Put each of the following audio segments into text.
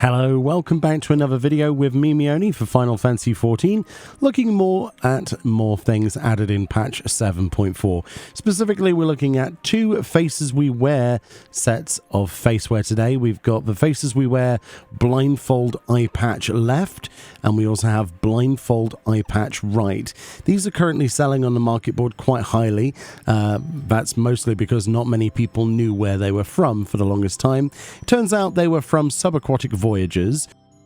Hello, welcome back to another video with me, Meoni, for Final Fantasy XIV, looking more at more things added in patch 7.4. Specifically, we're looking at two Faces We Wear sets of Facewear today. We've got the Faces We Wear Blindfold Eyepatch left, and we also have Blindfold Eyepatch right. These are currently selling on the market board quite highly. That's mostly because not many people knew where they were from for the longest time. It turns out they were from subaquatic voyages.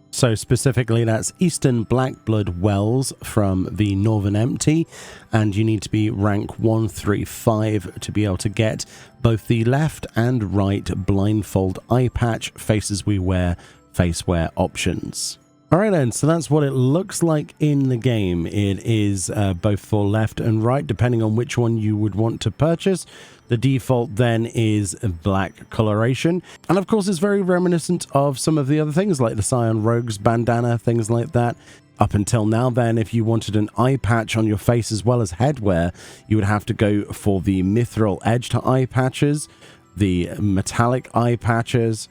So specifically, that's Eastern Blackblood Wells from the Northern Empty, and you need to be rank 135 to be able to get both the left and right Blindfold Eyepatch Faces We Wear Facewear options. Alright then, so that's what it looks like in the game. It is both for left and right, depending on which one you would want to purchase. The default then is black coloration. And of course, it's very reminiscent of some of the other things like the Scion Rogue's bandana, things like that. Up until now then, if you wanted an eye patch on your face as well as headwear, you would have to go for the mithril edged eye patches, the metallic eye patches,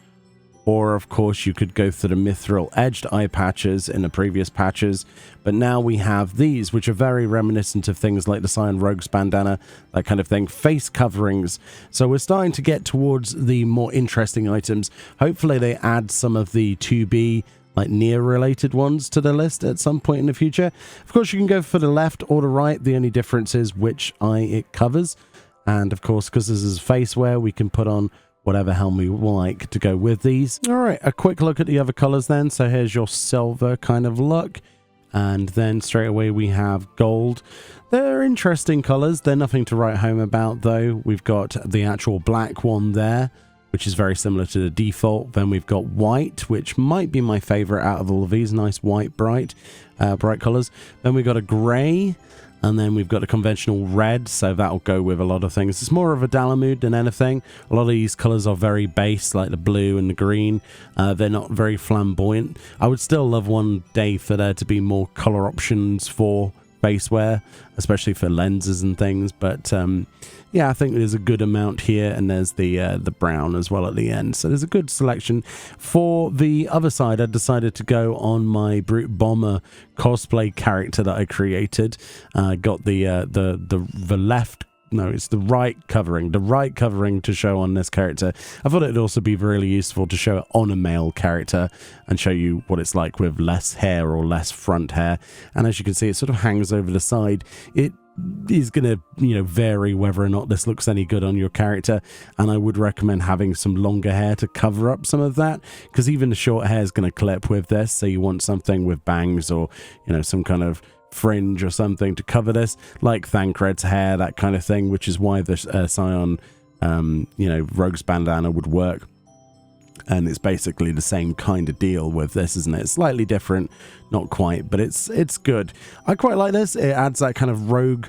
or of course you could go for the mithril edged eye patches in the previous patches. But now we have these, which are very reminiscent of things like the Scion Rogue's bandana, that kind of thing, face coverings. So we're starting to get towards the more interesting items. Hopefully they add some of the 2B like near related ones to the list at some point in the future. Of course you can go for the left or the right. The only difference is which eye it covers. And of course, because this is Facewear, we can put on whatever helm we like to go with these. All right, a quick look at the other colors then. So here's your silver kind of look. And then straight away we have gold. They're interesting colors. They're nothing to write home about though. We've got the actual black one there, which is very similar to the default. Then we've got white, which might be my favorite out of all of these. Nice white, bright colors. Then we've got a gray. And then we've got a conventional red, so that'll go with a lot of things. It's more of a Dalamud than anything. A lot of these colors are very base, like the blue and the green. They're not very flamboyant. I would still love one day for there to be more color options for Facewear, especially for lenses and things. But yeah, I think there's a good amount here, and there's the brown as well at the end. So there's a good selection. For the other side, I decided to go on my Brute Bomber cosplay character that I created. Got the left. No, it's the right covering. The right covering to show on this character. I thought it'd also be really useful to show it on a male character and show you what it's like with less hair or less front hair. And as you can see, it sort of hangs over the side. It is going to, vary whether or not this looks any good on your character. And I would recommend having some longer hair to cover up some of that, because even the short hair is going to clip with this. So you want something with bangs or, some kind of fringe or something to cover this, like Thancred's hair, that kind of thing, which is why the Scion Rogue's bandana would work. And it's basically the same kind of deal with this, isn't it? Slightly different, not quite, but it's good. I quite like this. It adds that kind of rogue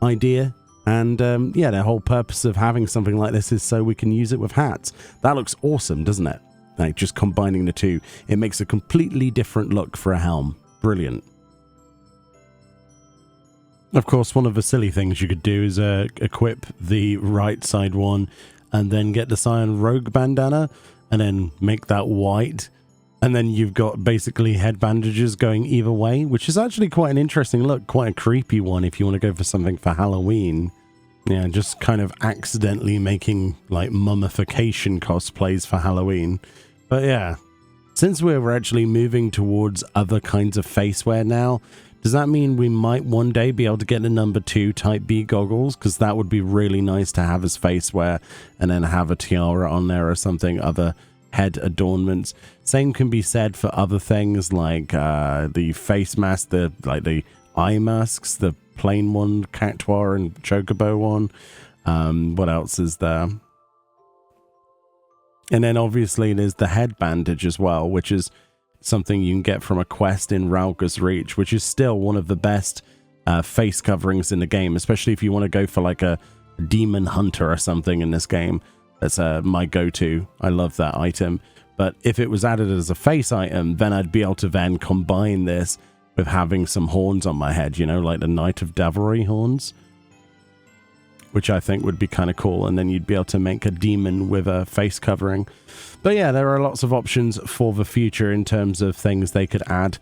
idea. And yeah, the whole purpose of having something like this is so we can use it with hats. That looks awesome, doesn't it? Like just combining the two, it makes a completely different look for a helm. Brilliant. Of course, one of the silly things you could do is equip the right side one and then get the Scion Rogue bandana and then make that white. And then you've got basically head bandages going either way, which is actually quite an interesting look, quite a creepy one if you want to go for something for Halloween. Yeah, just kind of accidentally making like mummification cosplays for Halloween. But yeah, since we're actually moving towards other kinds of facewear now, does that mean we might one day be able to get the number 2 Type B goggles? Because that would be really nice to have as facewear and then have a tiara on there or something, other head adornments. Same can be said for other things like the face mask, the eye masks, the plain one, Cactuar and Chocobo one. What else is there? And then obviously there's the head bandage as well, which is something you can get from a quest in Ralga's Reach, which is still one of the best face coverings in the game, especially if you want to go for like a demon hunter or something in this game. That's my go-to. I love that item. But if it was added as a face item, then I'd be able to then combine this with having some horns on my head, like the Knight of Devilry horns. which I think would be kind of cool. And then you'd be able to make a demon with a face covering. But yeah, there are lots of options for the future in terms of things they could add,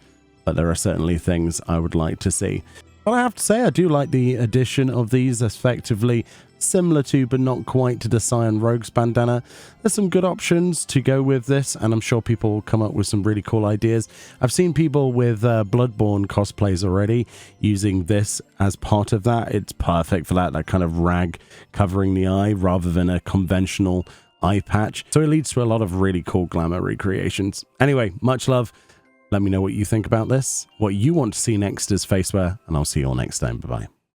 but there are certainly things I would like to see. But I have to say, I do like the addition of these, effectively similar to, but not quite to, the Scion Rogues bandana. There's some good options to go with this, and I'm sure people will come up with some really cool ideas. I've seen people with Bloodborne cosplays already using this as part of that. It's perfect for that kind of rag covering the eye rather than a conventional eye patch. So it leads to a lot of really cool glamour recreations. Anyway, much love. Let me know what you think about this, what you want to see next as Facewear, and I'll see you all next time. Bye-bye.